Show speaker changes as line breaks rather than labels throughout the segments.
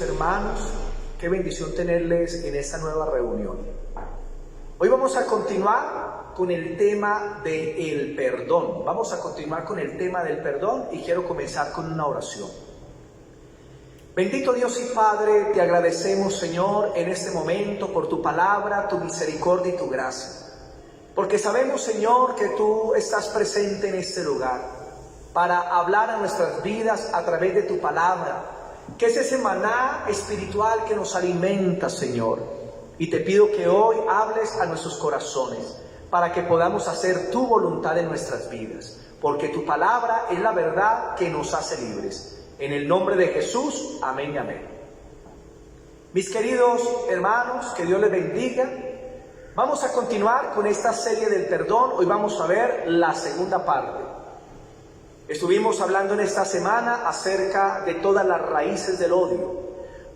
hermanos, qué bendición tenerles en esta nueva reunión. Hoy vamos a continuar con el tema del perdón. Vamos a continuar con el tema del perdón y quiero comenzar con una oración. Bendito Dios y Padre, te agradecemos, Señor, en este momento por tu palabra, tu misericordia y tu gracia. Porque sabemos, Señor, que tú estás presente en este lugar para hablar a nuestras vidas a través de tu palabra, que es ese maná espiritual que nos alimenta, Señor. Y te pido que hoy hables a nuestros corazones para que podamos hacer tu voluntad en nuestras vidas, porque tu palabra es la verdad que nos hace libres. En el nombre de Jesús, amén y amén. Mis queridos hermanos, que Dios les bendiga. Vamos a continuar con esta serie del perdón. Hoy vamos a ver la segunda parte. Estuvimos hablando en esta semana acerca de todas las raíces del odio.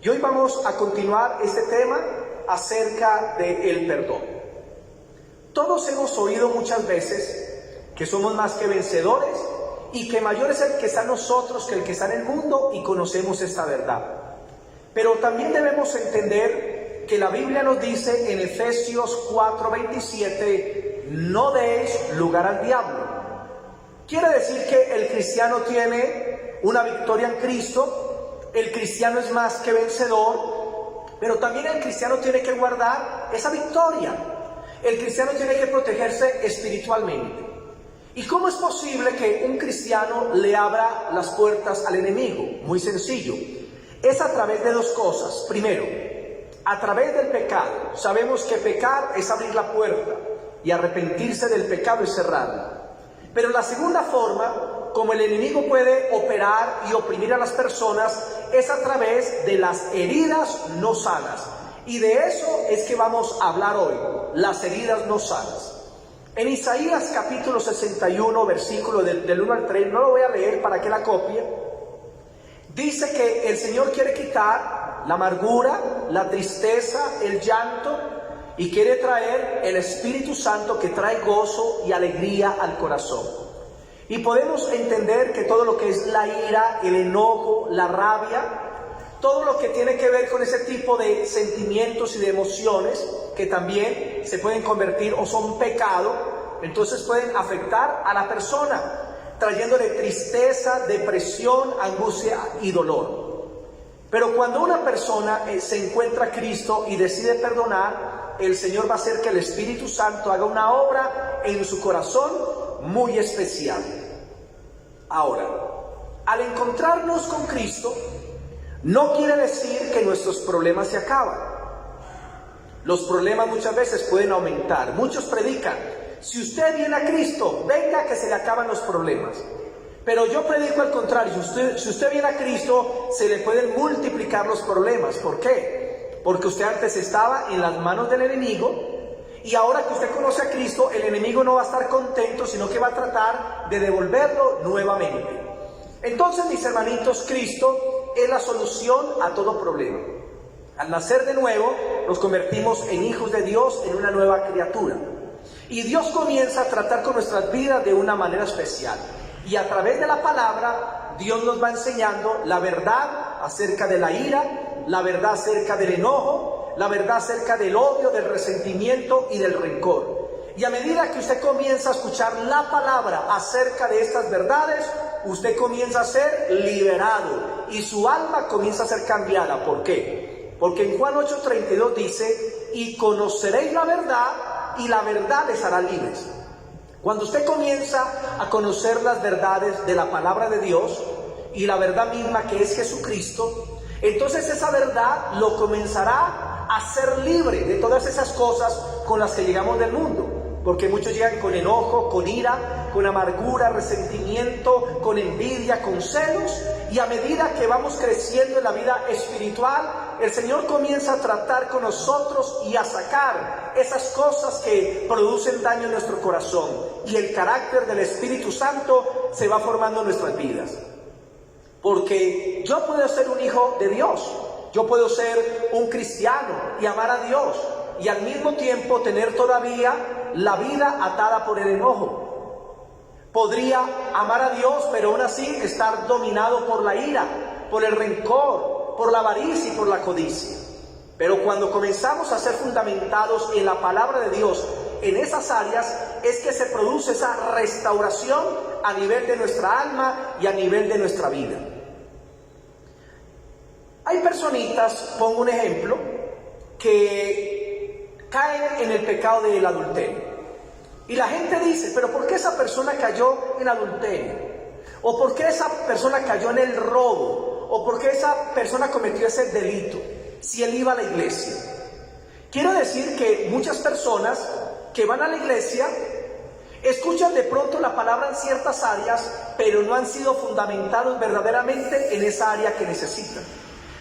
Y hoy vamos a continuar este tema acerca del perdón. Todos hemos oído muchas veces que somos más que vencedores y que mayor es el que está en nosotros que el que está en el mundo, y conocemos esta verdad. Pero también debemos entender que la Biblia nos dice en Efesios 4:27, no deis lugar al diablo. Quiere decir que el cristiano tiene una victoria en Cristo, el cristiano es más que vencedor, pero también el cristiano tiene que guardar esa victoria. El cristiano tiene que protegerse espiritualmente. ¿Y cómo es posible que un cristiano le abra las puertas al enemigo? Muy sencillo. Es a través de dos cosas. Primero, a través del pecado. Sabemos que pecar es abrir la puerta y arrepentirse del pecado es cerrarla. Pero la segunda forma, como el enemigo puede operar y oprimir a las personas, es a través de las heridas no sanas. Y de eso es que vamos a hablar hoy, las heridas no sanas. En Isaías capítulo 61, versículo del 1 al 3, no lo voy a leer para que la copie, dice que el Señor quiere quitar la amargura, la tristeza, el llanto, y quiere traer el Espíritu Santo que trae gozo y alegría al corazón. Y podemos entender que todo lo que es la ira, el enojo, la rabia, todo lo que tiene que ver con ese tipo de sentimientos y de emociones que también se pueden convertir o son pecado, entonces pueden afectar a la persona, trayéndole tristeza, depresión, angustia y dolor. Pero cuando una persona se encuentra a Cristo y decide perdonar, el Señor va a hacer que el Espíritu Santo haga una obra en su corazón muy especial. Ahora, al encontrarnos con Cristo, no quiere decir que nuestros problemas se acaban. Los problemas muchas veces pueden aumentar. Muchos predican, si usted viene a Cristo, venga que se le acaban los problemas. Pero yo predico al contrario, si usted viene a Cristo, se le pueden multiplicar los problemas. ¿Por qué? Porque usted antes estaba en las manos del enemigo, y ahora que usted conoce a Cristo, el enemigo no va a estar contento, sino que va a tratar de devolverlo nuevamente. Entonces, mis hermanitos, Cristo es la solución a todo problema. Al nacer de nuevo, nos convertimos en hijos de Dios, en una nueva criatura. Y Dios comienza a tratar con nuestras vidas de una manera especial. Y a través de la palabra, Dios nos va enseñando la verdad acerca de la ira, la verdad acerca del enojo, la verdad acerca del odio, del resentimiento y del rencor. Y a medida que usted comienza a escuchar la palabra acerca de estas verdades, usted comienza a ser liberado y su alma comienza a ser cambiada. ¿Por qué? Porque en Juan 8:32 dice, y conoceréis la verdad y la verdad les hará libres. Cuando usted comienza a conocer las verdades de la palabra de Dios y la verdad misma que es Jesucristo, entonces esa verdad lo comenzará a ser libre de todas esas cosas con las que llegamos del mundo. Porque muchos llegan con enojo, con ira, con amargura, resentimiento, con envidia, con celos. Y a medida que vamos creciendo en la vida espiritual, el Señor comienza a tratar con nosotros y a sacar esas cosas que producen daño en nuestro corazón. Y el carácter del Espíritu Santo se va formando en nuestras vidas. Porque yo puedo ser un hijo de Dios, yo puedo ser un cristiano y amar a Dios, y al mismo tiempo tener todavía la vida atada por el enojo. Podría amar a Dios, pero aún así estar dominado por la ira, por el rencor, por la avaricia y por la codicia. Pero cuando comenzamos a ser fundamentados en la palabra de Dios en esas áreas, es que se produce esa restauración a nivel de nuestra alma y a nivel de nuestra vida. Hay personitas, pongo un ejemplo, que caen en el pecado del adulterio. Y la gente dice, pero ¿por qué esa persona cayó en adulterio? ¿O por qué esa persona cayó en el robo? ¿O por qué esa persona cometió ese delito? Si él iba a la iglesia. Quiero decir que muchas personas que van a la iglesia escuchan de pronto la palabra en ciertas áreas, pero no han sido fundamentados verdaderamente en esa área que necesitan.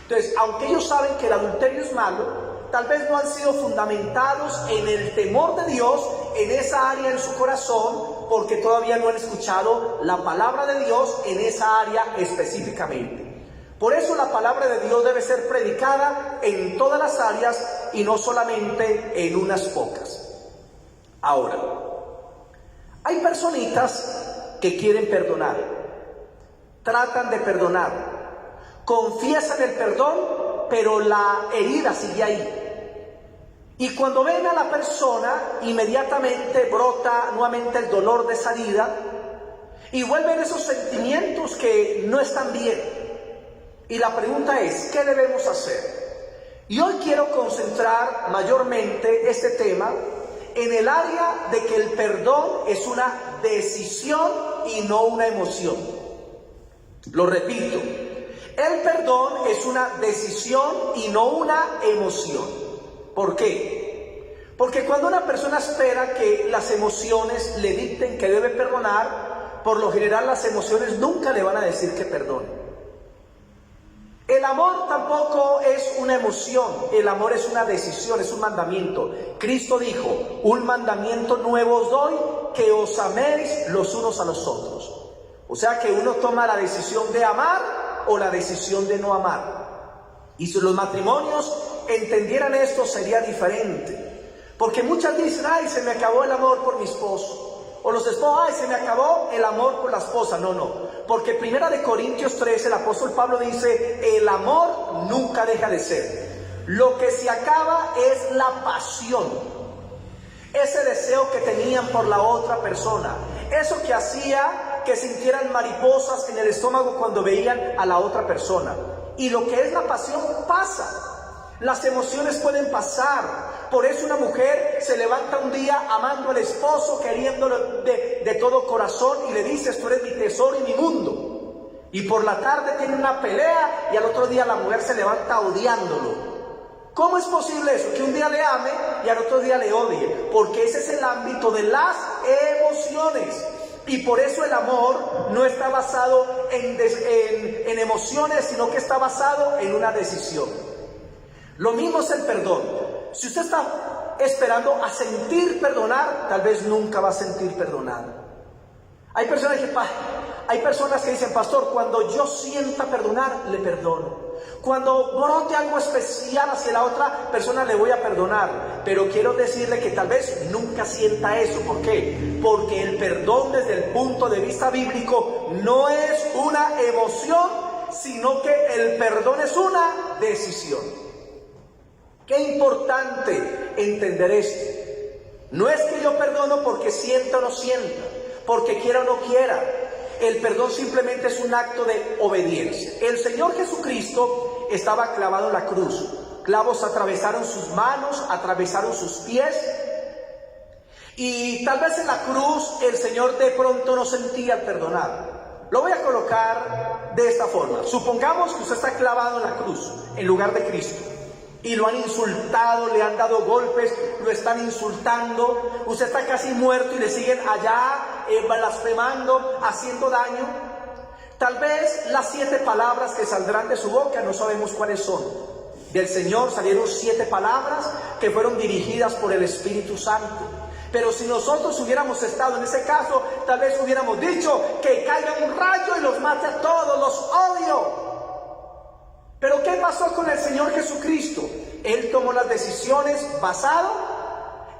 Entonces, aunque ellos saben que el adulterio es malo, tal vez no han sido fundamentados en el temor de Dios, en esa área en su corazón, porque todavía no han escuchado la palabra de Dios en esa área específicamente. Por eso la palabra de Dios debe ser predicada en todas las áreas y no solamente en unas pocas. Ahora, hay personitas que quieren perdonar, tratan de perdonar, confiesan el perdón, pero la herida sigue ahí. Y cuando ven a la persona, inmediatamente brota nuevamente el dolor de esa herida y vuelven esos sentimientos que no están bien. Y la pregunta es, ¿qué debemos hacer? Y hoy quiero concentrar mayormente este tema en el área de que el perdón es una decisión y no una emoción. Lo repito, el perdón es una decisión y no una emoción. ¿Por qué? Porque cuando una persona espera que las emociones le dicten que debe perdonar, por lo general las emociones nunca le van a decir que perdone. El amor tampoco es una emoción, el amor es una decisión, es un mandamiento. Cristo dijo, un mandamiento nuevo os doy, que os améis los unos a los otros. O sea que uno toma la decisión de amar o la decisión de no amar. Y si los matrimonios entendieran esto sería diferente. Porque muchas dicen, ay, se me acabó el amor por mi esposo. O los esposos, ay, se me acabó el amor por la esposa. No. Porque 1 Corintios 13, el apóstol Pablo dice, el amor nunca deja de ser. Lo que se acaba es la pasión. Ese deseo que tenían por la otra persona. Eso que hacía que sintieran mariposas en el estómago cuando veían a la otra persona. Y lo que es la pasión pasa. Las emociones pueden pasar. Por eso una mujer se levanta un día amando al esposo, queriéndolo de todo corazón, y le dices, tú eres mi tesoro y mi mundo. Y por la tarde tiene una pelea y al otro día la mujer se levanta odiándolo. ¿Cómo es posible eso? Que un día le ame y al otro día le odie. Porque ese es el ámbito de las emociones. Y por eso el amor no está basado en emociones, sino que está basado en una decisión. Lo mismo es el perdón. Si usted está esperando a sentir perdonar, tal vez nunca va a sentir perdonar. Hay personas que dicen, pastor, cuando yo sienta perdonar, le perdono. Cuando brote algo especial hacia la otra persona, le voy a perdonar. Pero quiero decirle que tal vez nunca sienta eso. ¿Por qué? Porque el perdón desde el punto de vista bíblico no es una emoción, sino que el perdón es una decisión. Qué importante entender esto. No es que yo perdono porque sienta o no sienta, porque quiera o no quiera. El perdón simplemente es un acto de obediencia. El Señor Jesucristo estaba clavado en la cruz. Clavos atravesaron sus manos, atravesaron sus pies. Y tal vez en la cruz el Señor de pronto no sentía el perdonar. Lo voy a colocar de esta forma. Supongamos que usted está clavado en la cruz en lugar de Cristo. Y lo han insultado, le han dado golpes, lo están insultando. Usted está casi muerto y le siguen allá blasfemando, haciendo daño. Tal vez las 7 palabras que saldrán de su boca no sabemos cuáles son. Del Señor salieron 7 palabras que fueron dirigidas por el Espíritu Santo. Pero si nosotros hubiéramos estado en ese caso, tal vez hubiéramos dicho que caiga un rayo y los mate a todos, los odio. Pero ¿qué pasó con el Señor Jesucristo? Él tomó las decisiones basado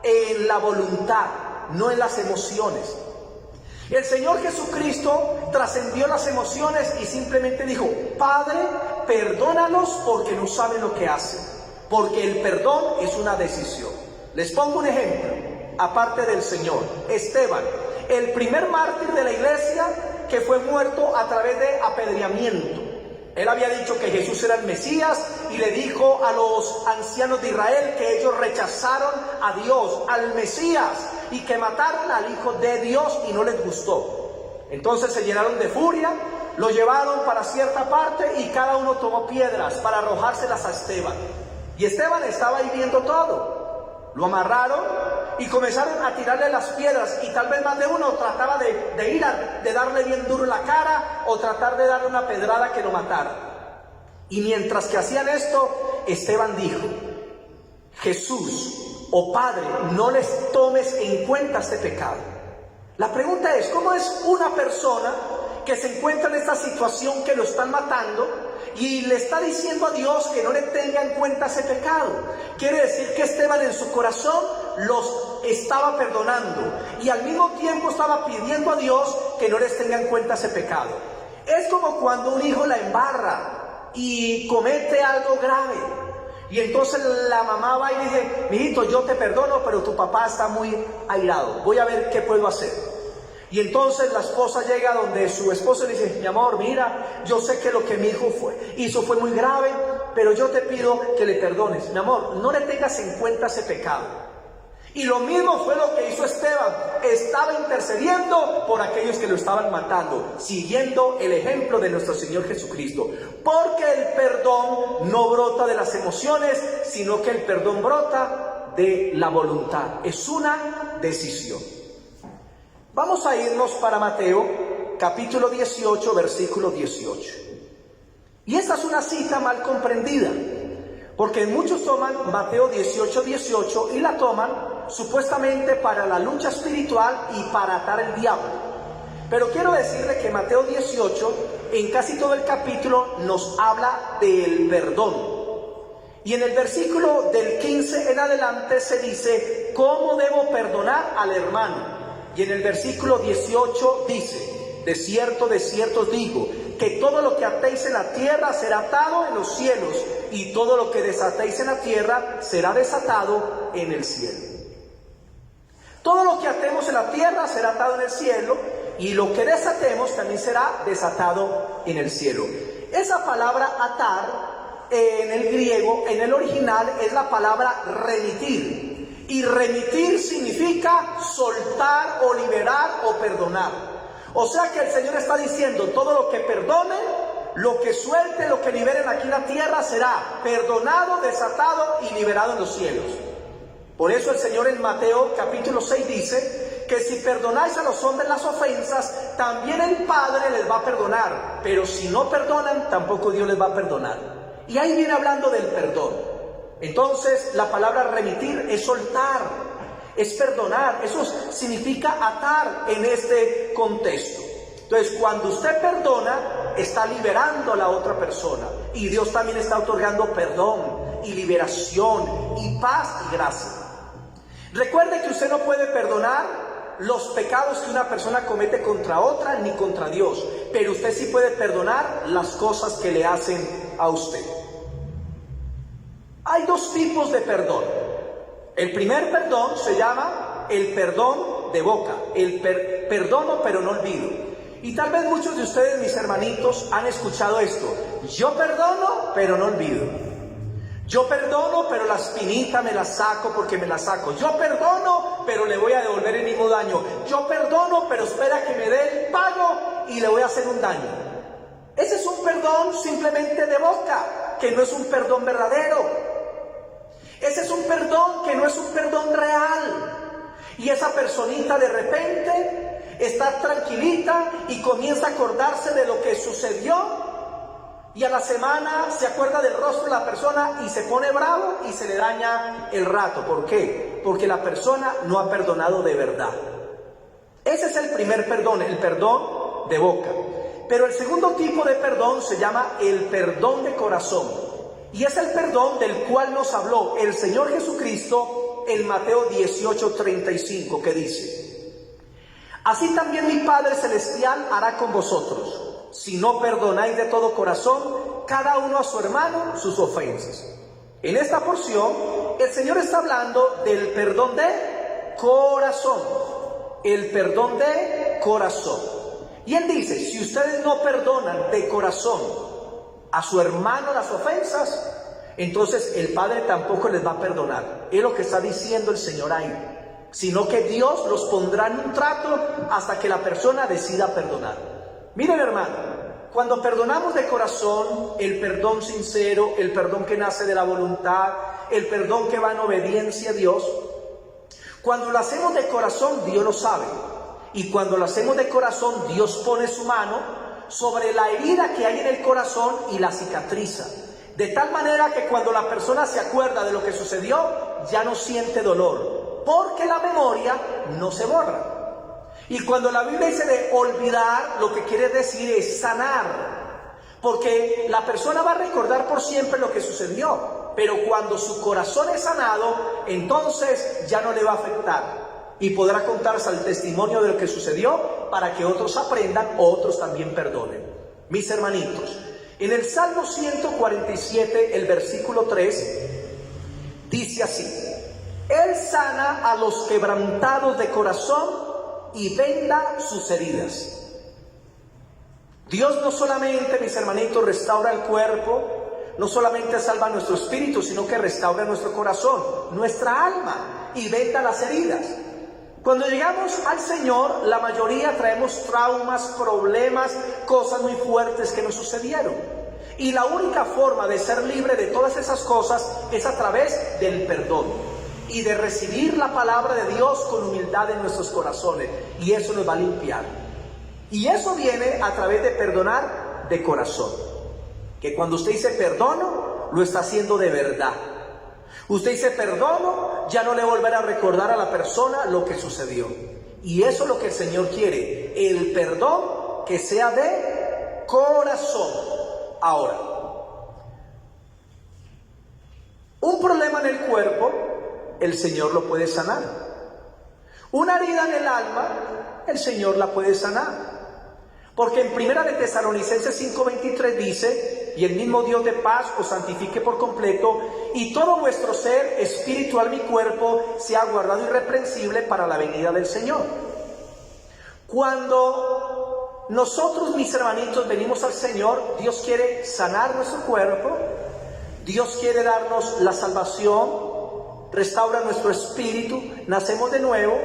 en la voluntad, no en las emociones. El Señor Jesucristo trascendió las emociones y simplemente dijo, Padre, perdónalos porque no saben lo que hacen, porque el perdón es una decisión. Les pongo un ejemplo, aparte del Señor. Esteban, el primer mártir de la iglesia que fue muerto a través de apedreamiento. Él había dicho que Jesús era el Mesías y le dijo a los ancianos de Israel que ellos rechazaron a Dios, al Mesías, y que mataron al Hijo de Dios y no les gustó. Entonces se llenaron de furia, lo llevaron para cierta parte y cada uno tomó piedras para arrojárselas a Esteban. Y Esteban estaba ahí viendo todo. Lo amarraron y comenzaron a tirarle las piedras, y tal vez más de uno trataba de darle bien duro en la cara o tratar de darle una pedrada que lo matara. Y mientras que hacían esto, Esteban dijo: Jesús, oh Padre, no les tomes en cuenta este pecado. La pregunta es, ¿cómo es una persona que se encuentra en esta situación, que lo están matando, y le está diciendo a Dios que no le tenga en cuenta ese pecado? Quiere decir que Esteban en su corazón los estaba perdonando y al mismo tiempo estaba pidiendo a Dios que no les tenga en cuenta ese pecado. Es como cuando un hijo la embarra y comete algo grave, y entonces la mamá va y dice: mijito, yo te perdono, pero tu papá está muy airado, voy a ver qué puedo hacer. Y entonces la esposa llega donde su esposo y le dice: mi amor, mira, yo sé que lo que mi hijo hizo fue muy grave, pero yo te pido que le perdones. Mi amor, no le tengas en cuenta ese pecado. Y lo mismo fue lo que hizo Esteban. Estaba intercediendo por aquellos que lo estaban matando, siguiendo el ejemplo de nuestro Señor Jesucristo. Porque el perdón no brota de las emociones, sino que el perdón brota de la voluntad. Es una decisión. Vamos a irnos para Mateo, capítulo 18, versículo 18. Y esta es una cita mal comprendida, porque muchos toman Mateo 18, 18 y la toman supuestamente para la lucha espiritual y para atar al diablo. Pero quiero decirle que Mateo 18, en casi todo el capítulo, nos habla del perdón. Y en el versículo del 15 en adelante se dice: ¿cómo debo perdonar al hermano? Y en el versículo 18 dice: de cierto os digo, que todo lo que atéis en la tierra será atado en los cielos, y todo lo que desatéis en la tierra será desatado en el cielo. Todo lo que atemos en la tierra será atado en el cielo, y lo que desatemos también será desatado en el cielo. Esa palabra atar, en el griego, en el original, es la palabra remitir. Y remitir significa soltar o liberar o perdonar. O sea que el Señor está diciendo: todo lo que perdonen, lo que suelten, lo que liberen aquí en la tierra será perdonado, desatado y liberado en los cielos. Por eso el Señor en Mateo capítulo 6 dice que si perdonáis a los hombres las ofensas, también el Padre les va a perdonar. Pero si no perdonan, tampoco Dios les va a perdonar. Y ahí viene hablando del perdón. Entonces la palabra remitir es soltar, es perdonar. Eso significa atar en este contexto. Entonces cuando usted perdona, está liberando a la otra persona. Y Dios también está otorgando perdón y liberación y paz y gracia. Recuerde que usted no puede perdonar los pecados que una persona comete contra otra ni contra Dios, pero usted sí puede perdonar las cosas que le hacen a usted. Hay dos tipos de perdón. El primer perdón se llama el perdón de boca, el perdono pero no olvido. Y tal vez muchos de ustedes, mis hermanitos, han escuchado esto: yo perdono pero no olvido. Yo perdono, pero la espinita me la saco porque me la saco. Yo perdono, pero le voy a devolver el mismo daño. Yo perdono, pero espera que me dé el pago y le voy a hacer un daño. Ese es un perdón simplemente de boca, que no es un perdón verdadero. Ese es un perdón que no es un perdón real. Y esa personita de repente está tranquilita y comienza a acordarse de lo que sucedió. Y a la semana se acuerda del rostro de la persona y se pone bravo y se le daña el rato. ¿Por qué? Porque la persona no ha perdonado de verdad. Ese es el primer perdón, el perdón de boca. Pero el segundo tipo de perdón se llama el perdón de corazón. Y es el perdón del cual nos habló el Señor Jesucristo en Mateo 18:35, que dice: así también mi Padre Celestial hará con vosotros, si no perdonáis de todo corazón, cada uno a su hermano sus ofensas. En esta porción, el Señor está hablando del perdón de corazón. El perdón de corazón. Y Él dice, si ustedes no perdonan de corazón a su hermano las ofensas, entonces el Padre tampoco les va a perdonar. Es lo que está diciendo el Señor ahí. Sino que Dios los pondrá en un trato hasta que la persona decida perdonar. Miren, hermano, cuando perdonamos de corazón, el perdón sincero, el perdón que nace de la voluntad, el perdón que va en obediencia a Dios, cuando lo hacemos de corazón, Dios lo sabe. Y cuando lo hacemos de corazón, Dios pone su mano sobre la herida que hay en el corazón y la cicatriza. De tal manera que cuando la persona se acuerda de lo que sucedió, ya no siente dolor. Porque la memoria no se borra. Y cuando la Biblia dice de olvidar, lo que quiere decir es sanar. Porque la persona va a recordar por siempre lo que sucedió. Pero cuando su corazón es sanado, entonces ya no le va a afectar. Y podrá contarse el testimonio de lo que sucedió para que otros aprendan o otros también perdonen. Mis hermanitos, en el Salmo 147, el versículo 3, dice así: Él sana a los quebrantados de corazón y venda sus heridas. Dios no solamente, mis hermanitos, restaura el cuerpo, no solamente salva nuestro espíritu, sino que restaura nuestro corazón, nuestra alma, y venda las heridas. Cuando llegamos al Señor, la mayoría traemos traumas, problemas, cosas muy fuertes que nos sucedieron. Y la única forma de ser libre de todas esas cosas es a través del perdón y de recibir la palabra de Dios con humildad en nuestros corazones, y eso nos va a limpiar. Y eso viene a través de perdonar de corazón, que cuando usted dice perdono, lo está haciendo de verdad. Usted dice perdono, ya no le volverá a recordar a la persona lo que sucedió. Y eso es lo que el Señor quiere, el perdón que sea de corazón. Ahora, un problema en el cuerpo, el Señor lo puede sanar. Una herida en el alma, el Señor la puede sanar. Porque en 1 de Tesalonicenses 5:23 dice: y el mismo Dios de paz os santifique por completo, y todo vuestro ser, espíritu, alma y cuerpo, sea guardado irreprensible para la venida del Señor. Cuando nosotros, mis hermanitos, venimos al Señor, Dios quiere sanar nuestro cuerpo, Dios quiere darnos la salvación, restaura nuestro espíritu, nacemos de nuevo,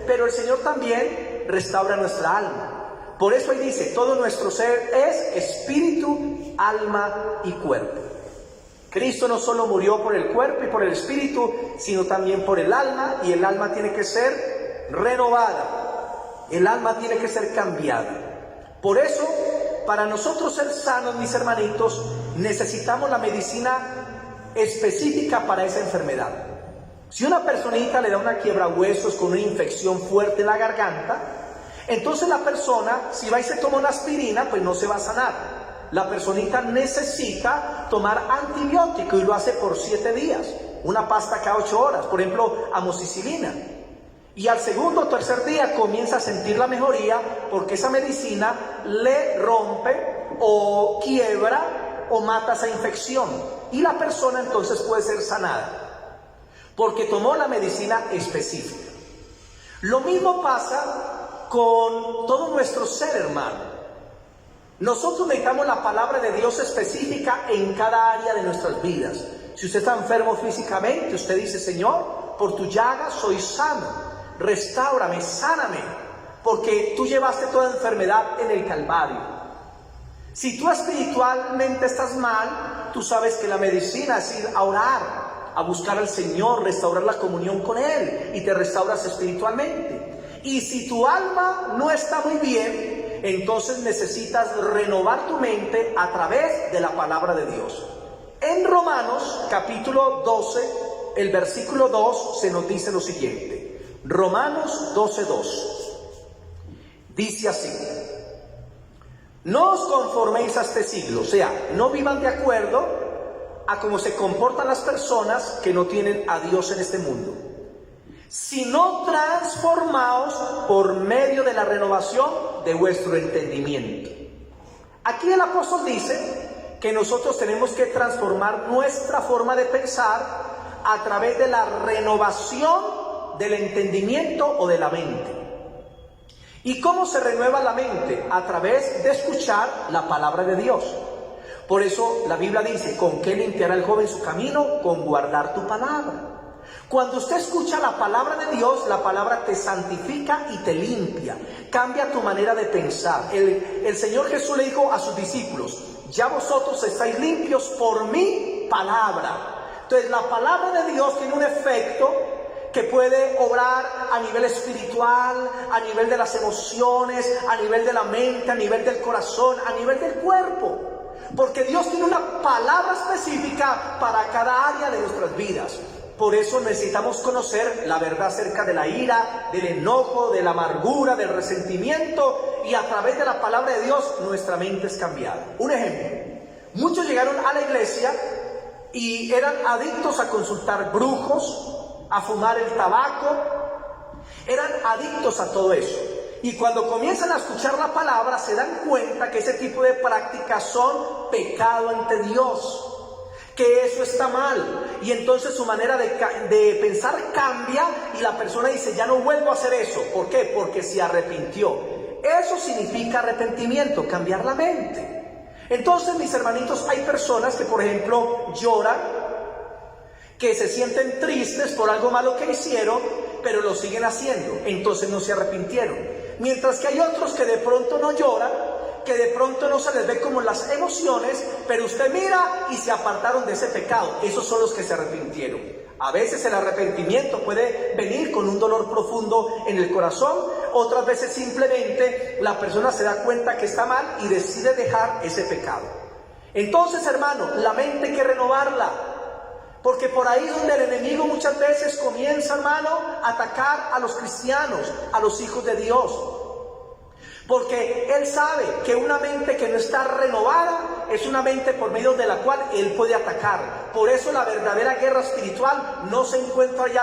pero el Señor también restaura nuestra alma. Por eso ahí dice, todo nuestro ser es espíritu, alma y cuerpo. Cristo no solo murió por el cuerpo y por el espíritu, sino también por el alma, y el alma tiene que ser renovada, el alma tiene que ser cambiada. Por eso, para nosotros ser sanos, mis hermanitos, necesitamos la medicina específica para esa enfermedad. Si una personita le da una quiebrahuesos con una infección fuerte en la garganta, entonces la persona, si va y se toma una aspirina, pues no se va a sanar. La personita necesita tomar antibiótico y lo hace por 7 días. Una pasta cada 8 horas, por ejemplo, amoxicilina. Y al segundo o tercer día comienza a sentir la mejoría porque esa medicina le rompe o quiebra o mata esa infección. Y la persona entonces puede ser sanada porque tomó la medicina específica. Lo mismo pasa con todo nuestro ser, hermano. Nosotros necesitamos la palabra de Dios específica en cada área de nuestras vidas. Si usted está enfermo físicamente, usted dice: Señor, por tu llaga soy sano, restáurame, sáname, porque tú llevaste toda enfermedad en el Calvario. Si tú espiritualmente estás mal, tú sabes que la medicina es ir a orar, a buscar al Señor, restaurar la comunión con Él, y te restauras espiritualmente. Y si tu alma no está muy bien, entonces necesitas renovar tu mente a través de la palabra de Dios. En Romanos capítulo 12, el versículo 2 se nos dice lo siguiente. Romanos 12:2 dice así: no os conforméis a este siglo, o sea, no vivan de acuerdo a cómo se comportan las personas que no tienen a Dios en este mundo, sino transformaos por medio de la renovación de vuestro entendimiento, Aquí el apóstol dice que nosotros tenemos que transformar nuestra forma de pensar a través de la renovación del entendimiento o de la mente. ¿Y cómo se renueva la mente? A través de escuchar la palabra de Dios. Por eso la Biblia dice, ¿con qué limpiará el joven su camino? Con guardar tu palabra. Cuando usted escucha la palabra de Dios, la palabra te santifica y te limpia, cambia tu manera de pensar. El Señor Jesús le dijo a sus discípulos, ya vosotros estáis limpios por mi palabra. Entonces la palabra de Dios tiene un efecto que puede obrar a nivel espiritual, a nivel de las emociones, a nivel de la mente, a nivel del corazón, a nivel del cuerpo. Porque Dios tiene una palabra específica para cada área de nuestras vidas. Por eso necesitamos conocer la verdad acerca de la ira, del enojo, de la amargura, del resentimiento, y a través de la palabra de Dios nuestra mente es cambiada. Un ejemplo, muchos llegaron a la iglesia y eran adictos a consultar brujos, a fumar el tabaco, eran adictos a todo eso. Y cuando comienzan a escuchar la palabra se dan cuenta que ese tipo de prácticas son pecado ante Dios, que eso está mal, y entonces su manera de pensar cambia y la persona dice, ya no vuelvo a hacer eso. ¿Por qué? Porque se arrepintió. Eso significa arrepentimiento, cambiar la mente. Entonces, mis hermanitos, hay personas que, por ejemplo, lloran, que se sienten tristes por algo malo que hicieron, pero lo siguen haciendo, entonces no se arrepintieron. Mientras que hay otros que de pronto no lloran, que de pronto no se les ve como las emociones, pero usted mira y se apartaron de ese pecado. Esos son los que se arrepintieron. A veces el arrepentimiento puede venir con un dolor profundo en el corazón, otras veces simplemente la persona se da cuenta que está mal y decide dejar ese pecado. Entonces, hermano, la mente hay que renovarla, porque por ahí es donde el enemigo muchas veces comienza, hermano, a atacar a los cristianos, a los hijos de Dios. Porque él sabe que una mente que no está renovada es una mente por medio de la cual él puede atacar. Por eso la verdadera guerra espiritual no se encuentra allá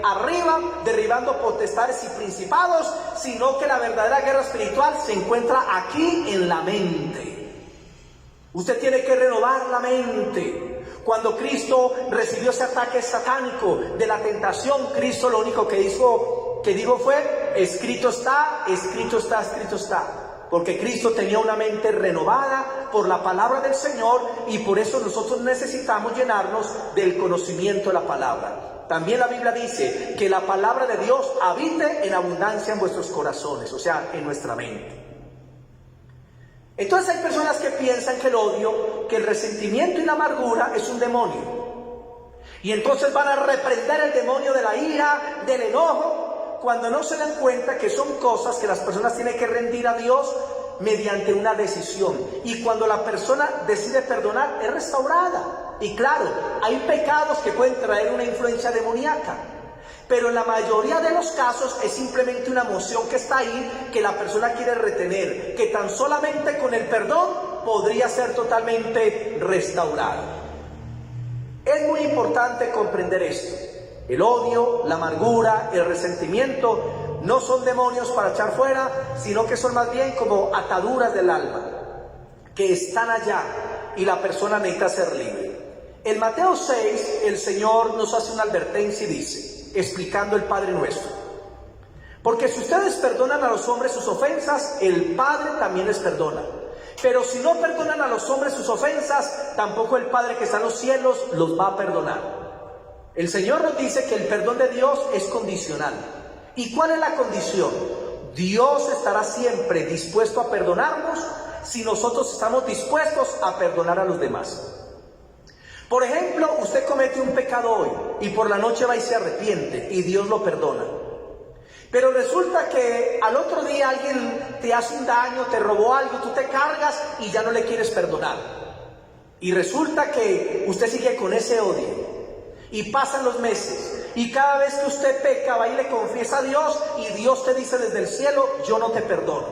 arriba, derribando potestades y principados, sino que la verdadera guerra espiritual se encuentra aquí en la mente. Usted tiene que renovar la mente. Cuando Cristo recibió ese ataque satánico de la tentación, Cristo lo único que dijo fue, escrito está, escrito está, escrito está. Porque Cristo tenía una mente renovada por la palabra del Señor, y por eso nosotros necesitamos llenarnos del conocimiento de la palabra. También la Biblia dice que la palabra de Dios habite en abundancia en vuestros corazones, o sea, en nuestra mente. Entonces hay personas que piensan que el odio, que el resentimiento y la amargura es un demonio. Y entonces van a reprender el demonio de la ira, del enojo, cuando no se dan cuenta que son cosas que las personas tienen que rendir a Dios mediante una decisión. Y cuando la persona decide perdonar, es restaurada. Y claro, hay pecados que pueden traer una influencia demoníaca, pero en la mayoría de los casos es simplemente una emoción que está ahí, que la persona quiere retener, que tan solamente con el perdón podría ser totalmente restaurado. Es muy importante comprender esto. El odio, la amargura, el resentimiento no son demonios para echar fuera, sino que son más bien como ataduras del alma, que están allá y la persona necesita ser libre. En Mateo 6, el Señor nos hace una advertencia y dice, explicando el Padre Nuestro: porque si ustedes perdonan a los hombres sus ofensas, el Padre también les perdona. Pero si no perdonan a los hombres sus ofensas, tampoco el Padre que está en los cielos los va a perdonar. El Señor nos dice que el perdón de Dios es condicional. ¿Y cuál es la condición? Dios estará siempre dispuesto a perdonarnos si nosotros estamos dispuestos a perdonar a los demás. Por ejemplo, usted comete un pecado hoy y por la noche va y se arrepiente y Dios lo perdona. Pero resulta que al otro día alguien te hace un daño, te robó algo, tú te cargas y ya no le quieres perdonar. Y resulta que usted sigue con ese odio. Y pasan los meses, y cada vez que usted peca, va y le confiesa a Dios, y Dios te dice desde el cielo, yo no te perdono.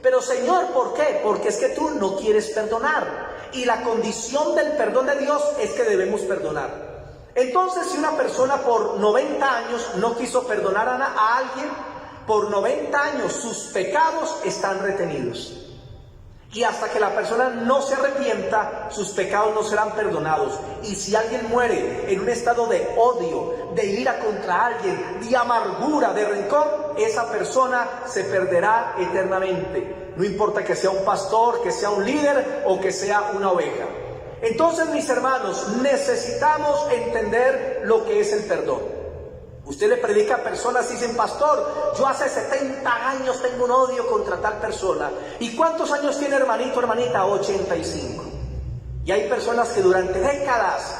Pero Señor, ¿por qué? Porque es que tú no quieres perdonar. Y la condición del perdón de Dios es que debemos perdonar. Entonces, si una persona por 90 años no quiso perdonar a alguien, por 90 años sus pecados están retenidos. Y hasta que la persona no se arrepienta, sus pecados no serán perdonados. Y si alguien muere en un estado de odio, de ira contra alguien, de amargura, de rencor, esa persona se perderá eternamente. No importa que sea un pastor, que sea un líder o que sea una oveja. Entonces, mis hermanos, necesitamos entender lo que es el perdón. Usted le predica a personas y dicen: pastor, yo hace 70 años tengo un odio contra tal persona. ¿Y cuántos años tiene, hermanito, hermanita? 85. Y hay personas que durante décadas,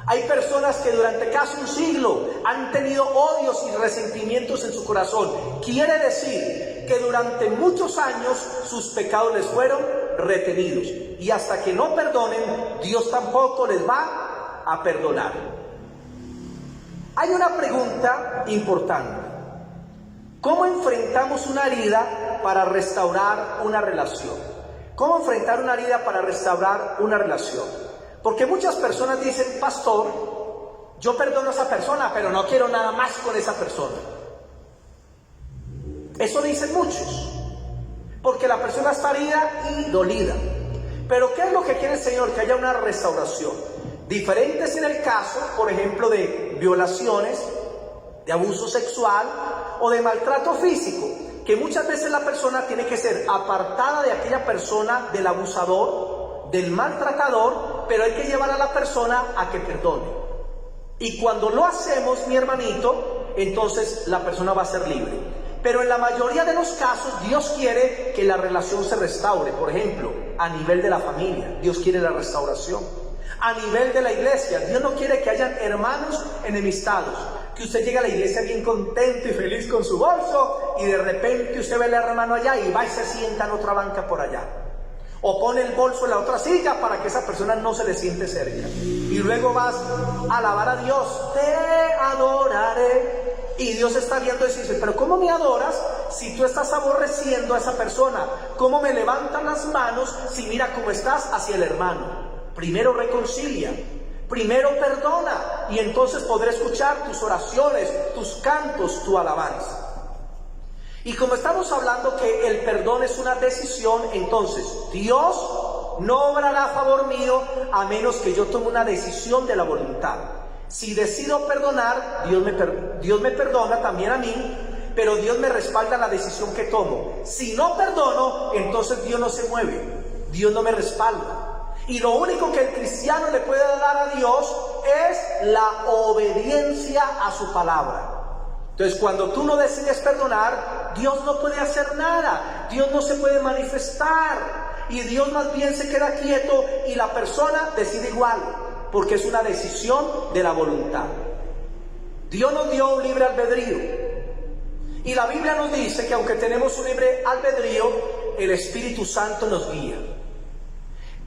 hay personas que durante casi un siglo han tenido odios y resentimientos en su corazón. Quiere decir que durante muchos años sus pecados les fueron retenidos. Y hasta que no perdonen, Dios tampoco les va a perdonar. Hay una pregunta importante. ¿Cómo enfrentamos una herida para restaurar una relación? ¿Cómo enfrentar una herida para restaurar una relación? Porque muchas personas dicen: pastor, yo perdono a esa persona, pero no quiero nada más con esa persona. Eso dicen muchos, porque la persona está herida y dolida. Pero ¿qué es lo que quiere el Señor? Que haya una restauración. Diferentes en el caso, por ejemplo, de violaciones, de abuso sexual o de maltrato físico, que muchas veces la persona tiene que ser apartada de aquella persona, del abusador, del maltratador, pero hay que llevar a la persona a que perdone. Y cuando lo hacemos, mi hermanito, entonces la persona va a ser libre. Pero en la mayoría de los casos, Dios quiere que la relación se restaure. Por ejemplo, a nivel de la familia, Dios quiere la restauración. A nivel de la iglesia, Dios no quiere que hayan hermanos enemistados. Que usted llegue a la iglesia bien contento y feliz con su bolso, y de repente usted ve al hermano allá y va y se sienta en otra banca por allá. O pone el bolso en la otra silla para que esa persona no se le siente cerca. Y luego vas a alabar a Dios: te adoraré. Y Dios está viendo y dice: pero ¿cómo me adoras si tú estás aborreciendo a esa persona? ¿Cómo me levantan las manos si mira cómo estás hacia el hermano? Primero reconcilia, primero perdona, y entonces podré escuchar tus oraciones, tus cantos, tu alabanza. Y como estamos hablando que el perdón es una decisión, entonces Dios no obrará a favor mío a menos que yo tome una decisión de la voluntad. Si decido perdonar, Dios me perdona también a mí, pero Dios me respalda la decisión que tomo. Si no perdono, entonces Dios no se mueve, Dios no me respalda. Y lo único que el cristiano le puede dar a Dios es la obediencia a su palabra. Entonces, cuando tú no decides perdonar, Dios no puede hacer nada, Dios no se puede manifestar, y Dios más bien se queda quieto y la persona decide igual, porque es una decisión de la voluntad. Dios nos dio un libre albedrío, y la Biblia nos dice que aunque tenemos un libre albedrío, el Espíritu Santo nos guía.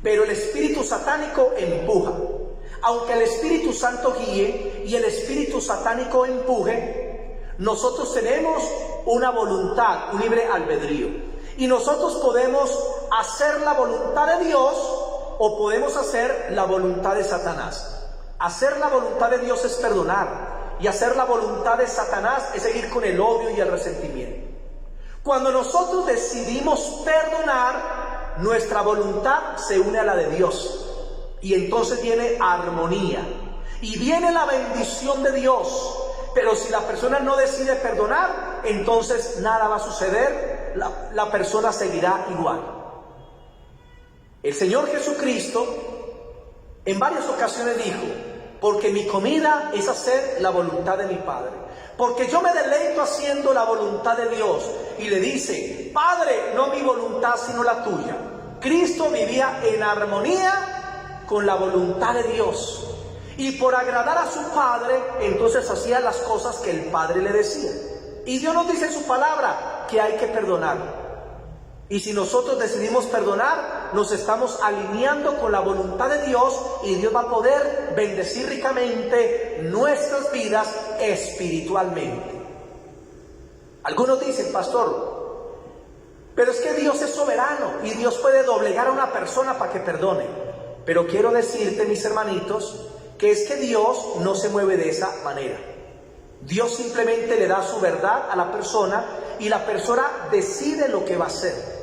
Pero el espíritu satánico empuja. Aunque el Espíritu Santo guíe y el espíritu satánico empuje, nosotros tenemos una voluntad, un libre albedrío. Y nosotros podemos hacer la voluntad de Dios o podemos hacer la voluntad de Satanás. Hacer la voluntad de Dios es perdonar, y hacer la voluntad de Satanás es seguir con el odio y el resentimiento. Cuando nosotros decidimos perdonar, nuestra voluntad se une a la de Dios, y entonces viene armonía y viene la bendición de Dios. Pero si la persona no decide perdonar, entonces nada va a suceder, la persona seguirá igual. El Señor Jesucristo en varias ocasiones dijo: porque mi comida es hacer la voluntad de mi Padre, porque yo me deleito haciendo la voluntad de Dios. Y le dice: Padre, no mi voluntad sino la tuya. Cristo vivía en armonía con la voluntad de Dios, y por agradar a su Padre, entonces hacía las cosas que el Padre le decía. Y Dios nos dice en su palabra que hay que perdonar. Y si nosotros decidimos perdonar, nos estamos alineando con la voluntad de Dios, y Dios va a poder bendecir ricamente nuestras vidas espiritualmente. Algunos dicen: pastor, pero es que Dios es soberano y Dios puede doblegar a una persona para que perdone. Pero quiero decirte, mis hermanitos, que es que Dios no se mueve de esa manera. Dios simplemente le da su verdad a la persona, y la persona decide lo que va a hacer.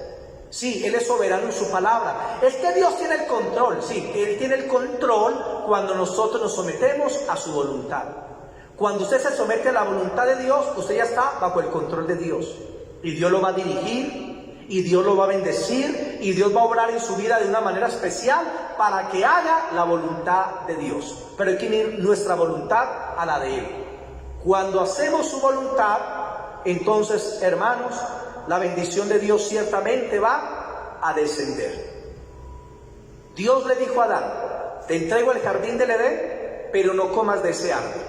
Sí, Él es soberano en su palabra. Es que Dios tiene el control. Sí, Él tiene el control cuando nosotros nos sometemos a su voluntad. Cuando usted se somete a la voluntad de Dios, usted ya está bajo el control de Dios. Y Dios lo va a dirigir, y Dios lo va a bendecir, y Dios va a obrar en su vida de una manera especial para que haga la voluntad de Dios. Pero hay que unir nuestra voluntad a la de Él. Cuando hacemos su voluntad, entonces, hermanos, la bendición de Dios ciertamente va a descender. Dios le dijo a Adán: te entrego el jardín del Edén, pero no comas de ese árbol.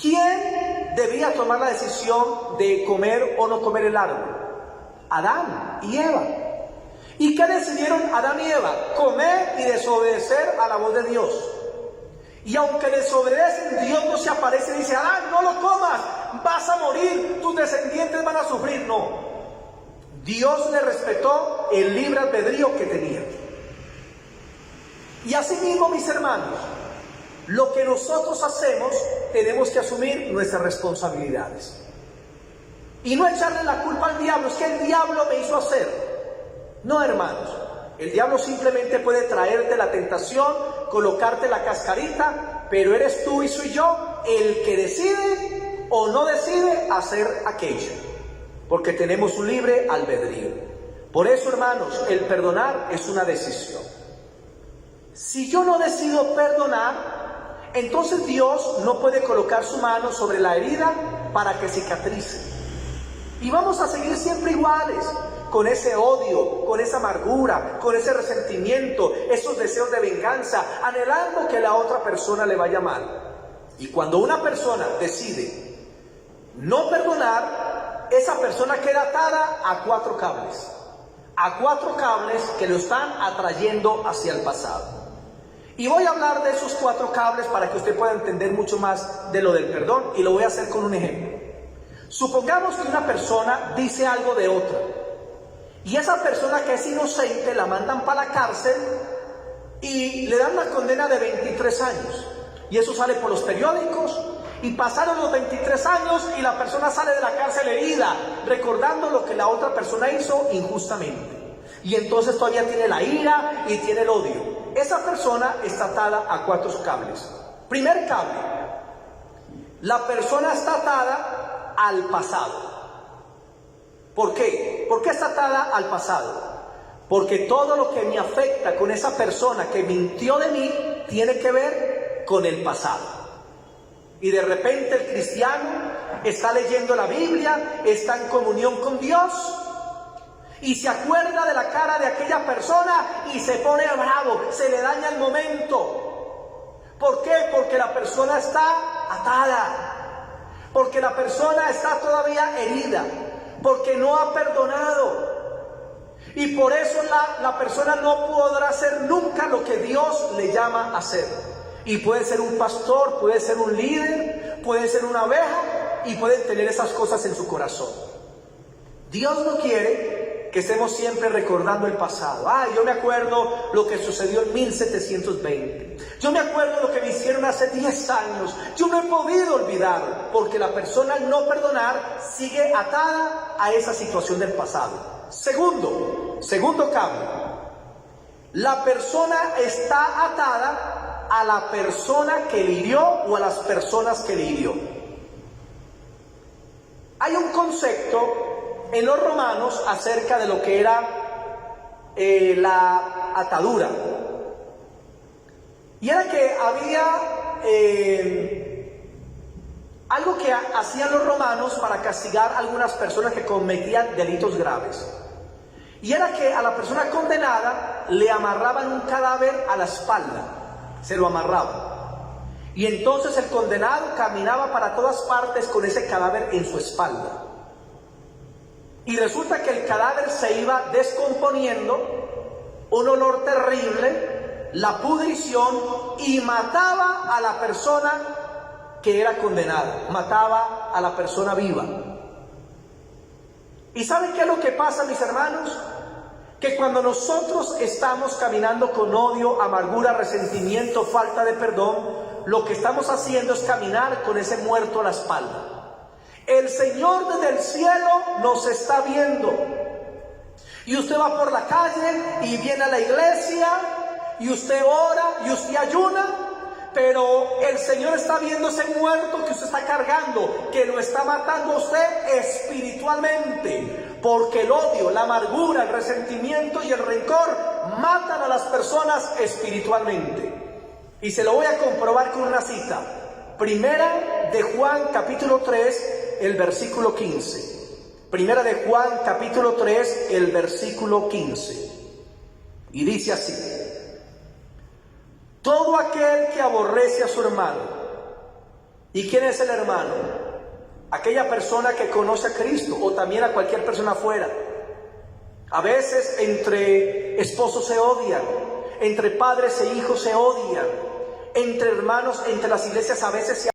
¿Quién debía tomar la decisión de comer o no comer el árbol? Adán y Eva. ¿Y qué decidieron Adán y Eva? Comer y desobedecer a la voz de Dios. Y aunque desobedecen, Dios no se aparece y dice: Adán, no lo comas, vas a morir, tus descendientes van a sufrir. No, Dios le respetó el libre albedrío que tenía. Y así mismo, mis hermanos, lo que nosotros hacemos, tenemos que asumir nuestras responsabilidades. Y no echarle la culpa al diablo: es que el diablo me hizo hacer. No, hermanos, el diablo simplemente puede traerte la tentación, colocarte la cascarita, pero eres tú y soy yo el que decide o no decide hacer aquello, porque tenemos un libre albedrío. Por eso, hermanos, el perdonar es una decisión. Si yo no decido perdonar, entonces Dios no puede colocar su mano sobre la herida para que cicatrice. Y vamos a seguir siempre iguales, con ese odio, con esa amargura, con ese resentimiento, esos deseos de venganza, anhelando que la otra persona le vaya mal. Y cuando una persona decide no perdonar, esa persona queda atada a cuatro cables que lo están atrayendo hacia el pasado. Y voy a hablar de esos cuatro cables para que usted pueda entender mucho más de lo del perdón, y lo voy a hacer con un ejemplo. Supongamos que una persona dice algo de otra, y esa persona que es inocente la mandan para la cárcel y le dan una condena de 23 años. Y eso sale por los periódicos, y pasaron los 23 años y la persona sale de la cárcel herida, recordando lo que la otra persona hizo injustamente. Y entonces todavía tiene la ira y tiene el odio. Esa persona está atada a cuatro cables. Primer cable: la persona está atada al pasado. ¿Por qué? ¿Por qué está atada al pasado? Porque todo lo que me afecta con esa persona que mintió de mí tiene que ver con el pasado. Y de repente el cristiano está leyendo la Biblia, está en comunión con Dios, y se acuerda de la cara de aquella persona y se pone bravo, se le daña el momento. ¿Por qué? Porque la persona está atada, porque la persona está todavía herida, porque no ha perdonado. Y por eso la persona no podrá hacer nunca lo que Dios le llama a hacer. Y puede ser un pastor, puede ser un líder, puede ser una oveja, y pueden tener esas cosas en su corazón. Dios no quiere que estemos siempre recordando el pasado. Yo me acuerdo lo que sucedió en 1720. Yo me acuerdo lo que me hicieron hace 10 años. Yo no he podido olvidar, porque la persona al no perdonar sigue atada a esa situación del pasado. Segundo cambio: la persona está atada a la persona que le hirió o a las personas que le hirió. Hay un concepto en los romanos acerca de lo que era la atadura. Y era que había algo que hacían los romanos para castigar a algunas personas que cometían delitos graves. Y era que a la persona condenada le amarraban un cadáver a la espalda, se lo amarraban. Y entonces el condenado caminaba para todas partes con ese cadáver en su espalda. Y resulta que el cadáver se iba descomponiendo, un olor terrible, la pudrición, y mataba a la persona que era condenada, mataba a la persona viva. ¿Y saben qué es lo que pasa, mis hermanos? Que cuando nosotros estamos caminando con odio, amargura, resentimiento, falta de perdón, lo que estamos haciendo es caminar con ese muerto a la espalda. El Señor desde el cielo nos está viendo, Y usted va por la calle y viene a la iglesia y usted ora y usted ayuna, pero el Señor está viendo ese muerto que usted está cargando, que lo está matando a usted espiritualmente, porque el odio, la amargura, el resentimiento y el rencor matan a las personas espiritualmente. Y se lo voy a comprobar con una cita. Primera de Juan capítulo 3, el versículo 15. Primera de Juan capítulo 3, el versículo 15. Y dice así: todo aquel que aborrece a su hermano. ¿Y quién es el hermano? Aquella persona que conoce a Cristo, o también a cualquier persona afuera. A veces entre esposos se odian, entre padres e hijos se odian, entre hermanos, entre las iglesias a veces se